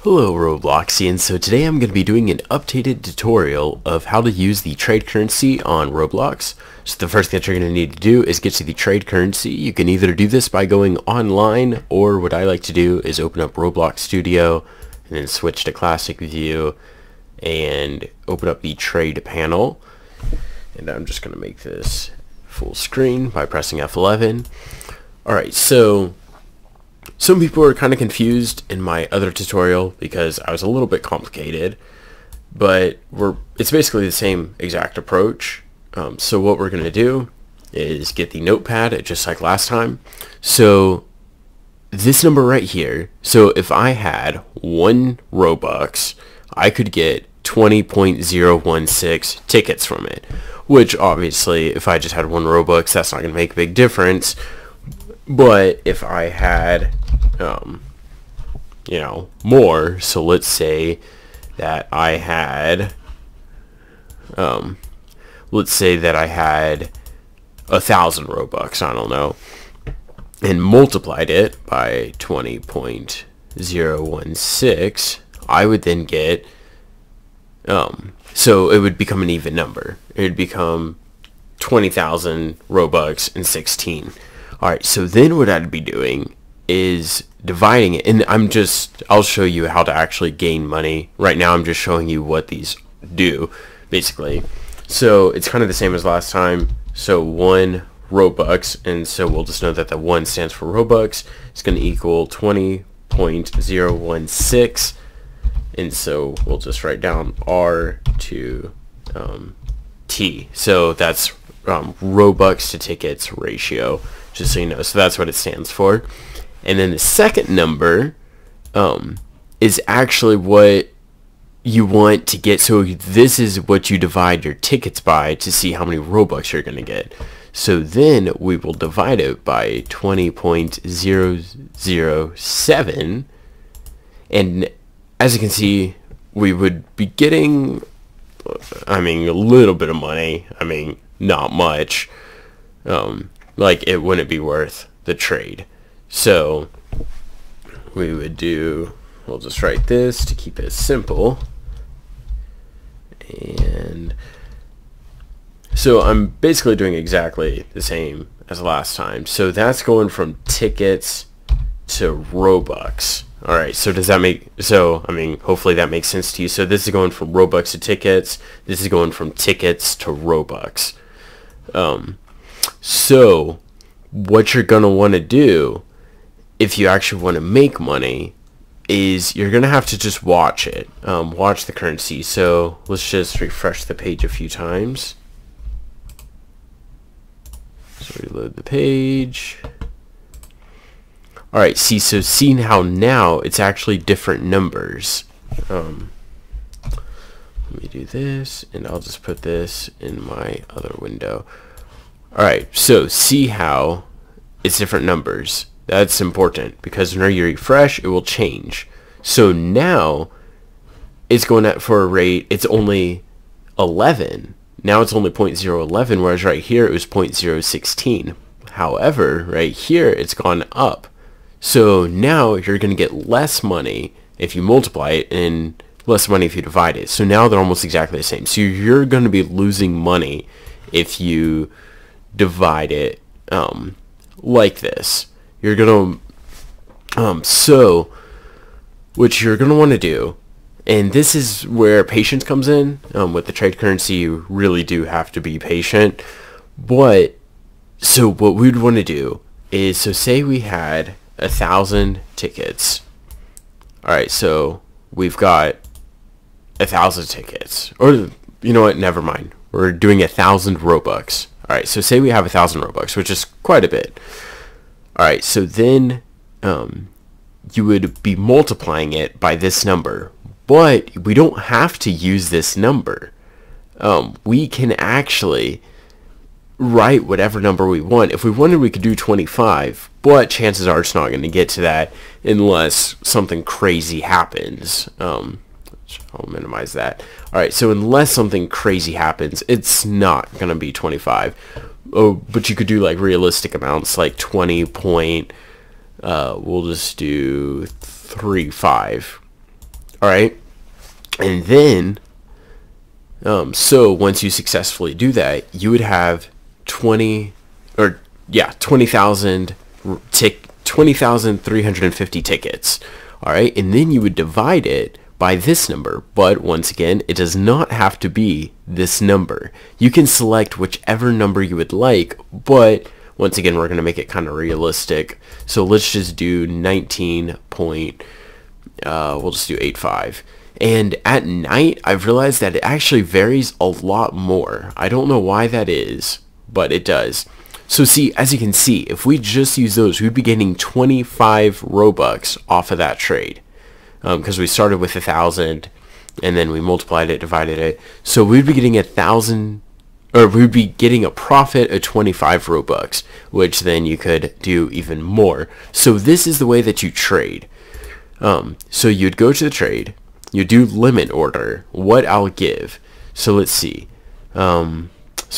Hello Robloxians, so today I'm going to be doing an updated tutorial of how to use the trade currency on Roblox. So the first thing that you're going to need to do is get to the trade currency. You can either do this by going online, or what I like to do is open up Roblox Studio and then switch to classic view and open up the trade panel. And I'm just going to make this full screen by pressing F11. Alright, so some people are kind of confused in my other tutorial because I was a little bit complicated, but it's basically the same exact approach. So what we're going to do is get the notepad just like last time. So this number right here, so if I had 1 Robux, I could get 20.016 tickets from it, which obviously if I just had 1 Robux, that's not going to make a big difference. But if I had more, so let's say that I had 1,000 Robux, I don't know, and multiplied it by 20.016, I would then get so it would become an even number. It would become 20,000 Robux and 16. Alright, so then what I'd be doing is dividing it, and I'll show you how to actually gain money. Right now I'm just showing you what these do, basically. So it's kind of the same as last time. So 1 Robux, and so we'll just know that the 1 stands for Robux. It's going to equal 20.016, and so we'll just write down R to T. So that's Robux to tickets ratio, just so you know. So that's what it stands for. And then the second number is actually what you want to get. So this is what you divide your tickets by to see how many Robux you're going to get. So then we will divide it by 20.007. And as you can see, we would be getting, a little bit of money. Not much. Like, it wouldn't be worth the trade. So we'll just write this to keep it simple. And so I'm basically doing exactly the same as last time. So that's going from tickets to Robux. Alright, so does that hopefully that makes sense to you. So this is going from Robux to tickets. This is going from tickets to Robux. So what you're going to want to do if you actually want to make money is you're going to have to just watch it. Watch the currency. So let's just refresh the page a few times. So reload the page. Alright, so seeing how now it's actually different numbers. Let me do this, and I'll just put this in my other window. Alright, so see how it's different numbers. That's important because whenever you refresh, it will change. So now it's going at for a rate, it's only 11. Now it's only 0.011, whereas right here it was 0.016. However, right here it's gone up. So now you're going to get less money if you multiply it and less money if you divide it. So now they're almost exactly the same. So you're going to be losing money if you divide it like this. You're going to so what you're going to want to do, and this is where patience comes in. With the trade currency, you really do have to be patient. But so what we'd want to do is, so say we had 1,000 tickets. Alright, so we've got 1,000 tickets, or you know what, never mind, we're doing 1,000 Robux. Alright, so say we have 1,000 Robux, which is quite a bit. Alright, so then you would be multiplying it by this number, but we don't have to use this number. We can actually write whatever number we want. If we wanted, we could do 25, but chances are it's not going to get to that unless something crazy happens. I'll minimize that. Alright, so unless something crazy happens, it's not going to be 25. Oh, but you could do like realistic amounts, like 20 point, we'll just do 35. All right, and then so once you successfully do that, you would have 20,350 tickets. All right, and then you would divide it by this number, but once again, it does not have to be this number. You can select whichever number you would like, but once again, we're going to make it kind of realistic. So let's just do 19 point, we'll just do 85. And at night, I've realized that it actually varies a lot more. I don't know why that is, but it does. So see, as you can see, if we just use those, we'd be getting 25 Robux off of that trade. Because we started with 1,000, and then we multiplied it, divided it. So we'd be getting 1,000, or we'd be getting a profit of 25 Robux, which then you could do even more. So this is the way that you trade. So you'd go to the trade, you do limit order, what I'll give. So let's see. So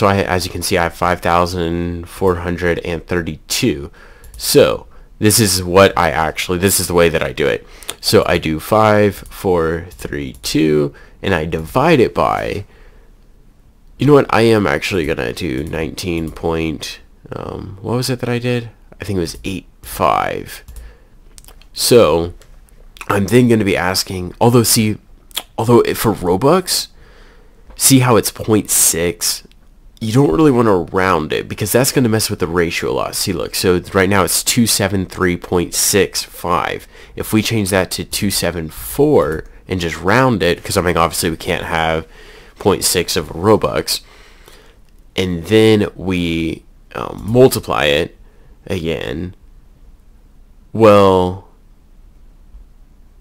as you can see, I have 5,432. So this is this is the way that I do it. So I do 5,432, and I divide it by, you know what, I am actually going to do 19 point, what was it that I did? I think it was 85. So I'm then going to be asking, although for Robux, see how it's 0.6? You don't really want to round it because that's going to mess with the ratio a lot. See, look, so right now it's 273.65. If we change that to 274 and just round it, because I mean, obviously we can't have 0.6 of Robux, and then we multiply it again, well,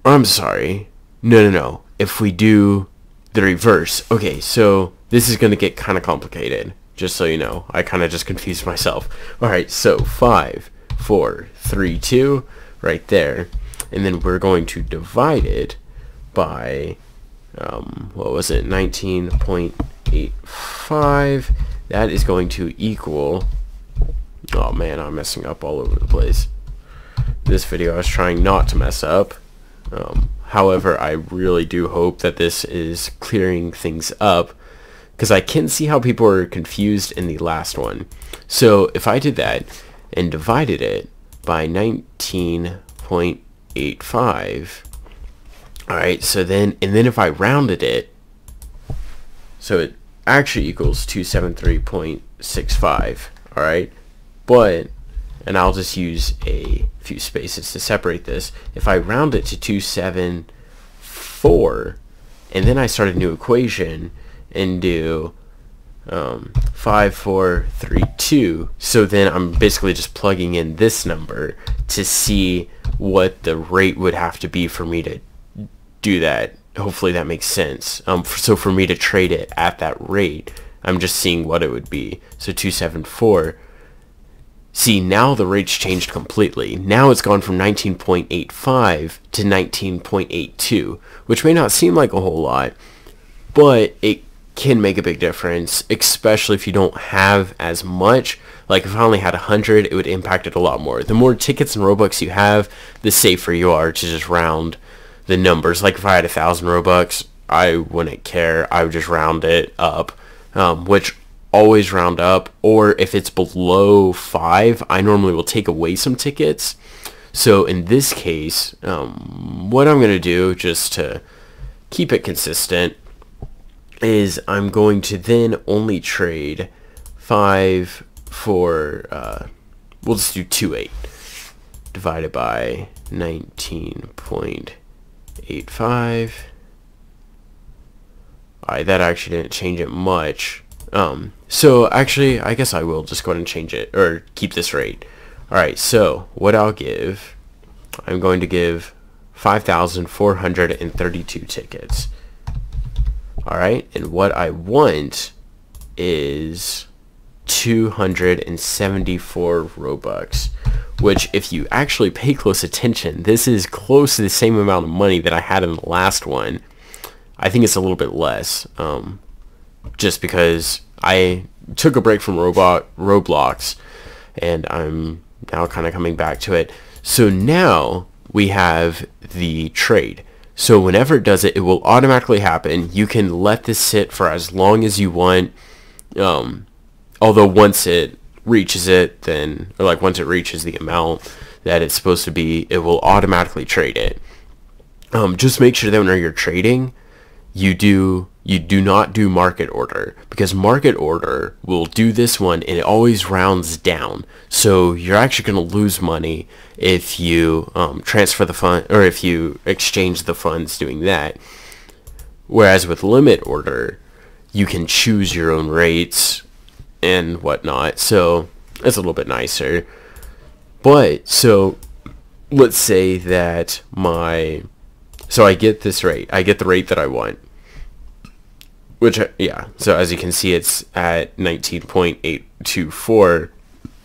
I'm sorry, no. If we do the reverse, okay, so this is going to get kind of complicated, just so you know. I kind of just confused myself. All right, so 5,432 right there, and then we're going to divide it by, what was it, 19.85. That is going to equal, oh man, I'm messing up all over the place. This video I was trying not to mess up. However, I really do hope that this is clearing things up, because I can see how people are confused in the last one. So if I did that and divided it by 19.85, all right, so then, and then if I rounded it, so it actually equals 273.65, all right, but, and I'll just use a few spaces to separate this. If I round it to 274, and then I start a new equation and do 5,432, so then I'm basically just plugging in this number to see what the rate would have to be for me to do that. Hopefully that makes sense. So for me to trade it at that rate, I'm just seeing what it would be. So 274. See, now the rate's changed completely. Now it's gone from 19.85 to 19.82, which may not seem like a whole lot, but it can make a big difference, especially if you don't have as much. Like if I only had 100, it would impact it a lot more. The more tickets and Robux you have, the safer you are to just round the numbers. Like if I had 1,000 Robux, I wouldn't care. I would just round it up, which always round up. Or if it's below 5, I normally will take away some tickets. So in this case, what I'm going to do just to keep it consistent is I'm going to then only trade 5 for, we'll just do 2.8 divided by 19.85. Alright, that actually didn't change it much. So actually, I guess I will just go ahead and change it, or keep this rate. Alright, so what I'll give, I'm going to give 5,432 tickets. Alright, and what I want is 274 Robux, which if you actually pay close attention, this is close to the same amount of money that I had in the last one. I think it's a little bit less, just because I took a break from Roblox, and I'm now kind of coming back to it. So now we have the trade. So whenever it does it, it will automatically happen. You can let this sit for as long as you want. Although once it reaches it, then, or like once it reaches the amount that it's supposed to be, it will automatically trade it. Just make sure that when you're trading, you do not do market order, because market order will do this one and it always rounds down. So you're actually going to lose money if you transfer the fund, or if you exchange the funds doing that. Whereas with limit order, you can choose your own rates and whatnot, so it's a little bit nicer. But so let's say that so I get this rate, I get the rate that I want, which, yeah, so as you can see, it's at 19.824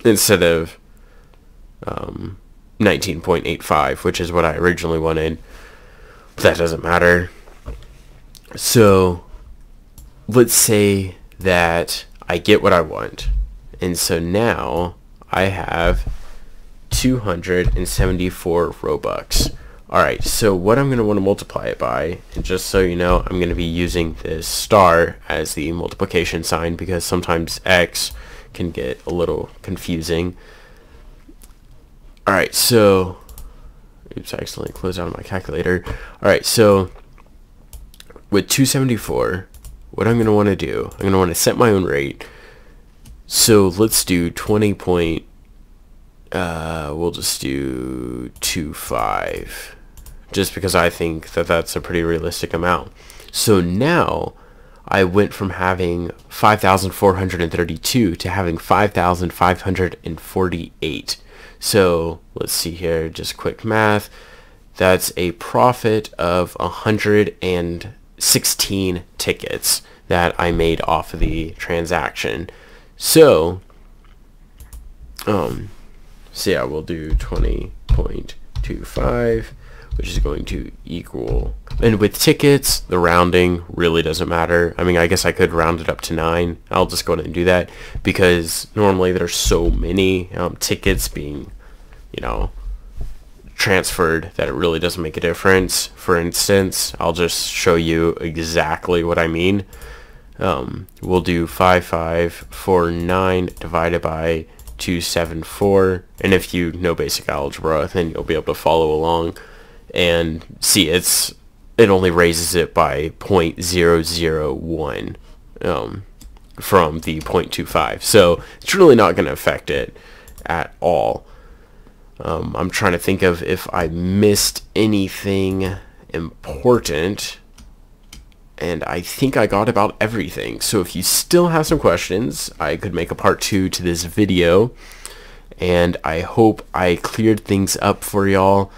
instead of 19.85, which is what I originally wanted, but that doesn't matter. So let's say that I get what I want, and so now I have 274 Robux. Alright, so what I'm going to want to multiply it by, and just so you know, I'm going to be using this star as the multiplication sign, because sometimes X can get a little confusing. Alright, so, oops, I accidentally closed out of my calculator. Alright, so with 274, what I'm going to want to do, I'm going to want to set my own rate. So let's do 20 point, we'll just do 25, just because I think that that's a pretty realistic amount. So now I went from having 5,432 to having 5,548. So let's see here, just quick math. That's a profit of 116 tickets that I made off of the transaction. So yeah, we'll do 20.25, which is going to equal, and with tickets, the rounding really doesn't matter. I mean, I guess I could round it up to 9. I'll just go ahead and do that, because normally there's so many tickets being, transferred, that it really doesn't make a difference. For instance, I'll just show you exactly what I mean. We'll do 5549 divided by 274, and if you know basic algebra, then you'll be able to follow along and see it only raises it by 0.001 from the 0.25, so it's really not going to affect it at all. I'm trying to think of if I missed anything important, and I think I got about everything. So if you still have some questions, I could make a part 2 to this video, and I hope I cleared things up for y'all.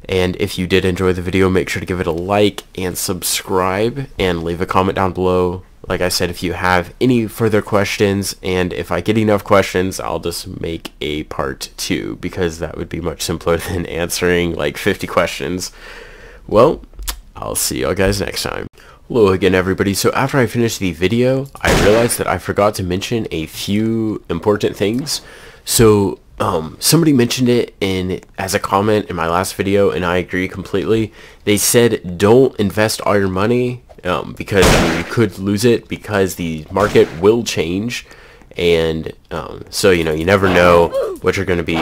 And if you did enjoy the video, make sure to give it a like and subscribe, and leave a comment down below. Like I said, if you have any further questions, and if I get enough questions, I'll just make a part 2, because that would be much simpler than answering like 50 questions. Well, I'll see y'all guys next time. Hello again, everybody. So after I finished the video, I realized that I forgot to mention a few important things. So somebody mentioned it as a comment in my last video, and I agree completely. They said don't invest all your money, because you could lose it, because the market will change, and so you never know what you're going to be,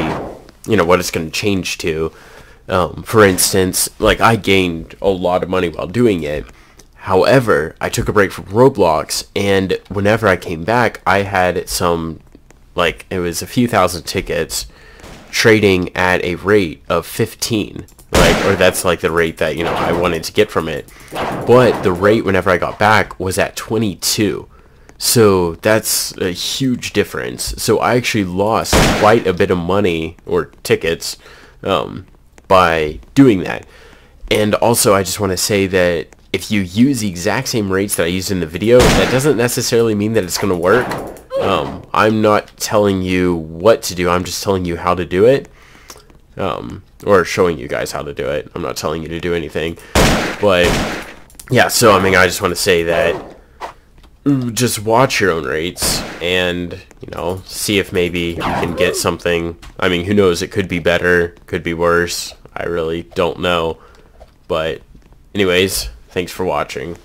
what it's going to change to. For instance, like, I gained a lot of money while doing it. However, I took a break from Roblox, and whenever I came back, I had some, like, it was a few thousand tickets trading at a rate of 15, or that's like the rate that I wanted to get from it. But the rate whenever I got back was at 22, so that's a huge difference. So I actually lost quite a bit of money, or tickets, by doing that. And also, I just want to say that if you use the exact same rates that I used in the video, that doesn't necessarily mean that it's going to work. I'm not telling you what to do, I'm just telling you how to do it, or showing you guys how to do it. I'm not telling you to do anything. But yeah, so I mean, I just want to say that just watch your own rates, and see if maybe you can get something. I mean, who knows, it could be better, could be worse, I really don't know. But Anyways, thanks for watching.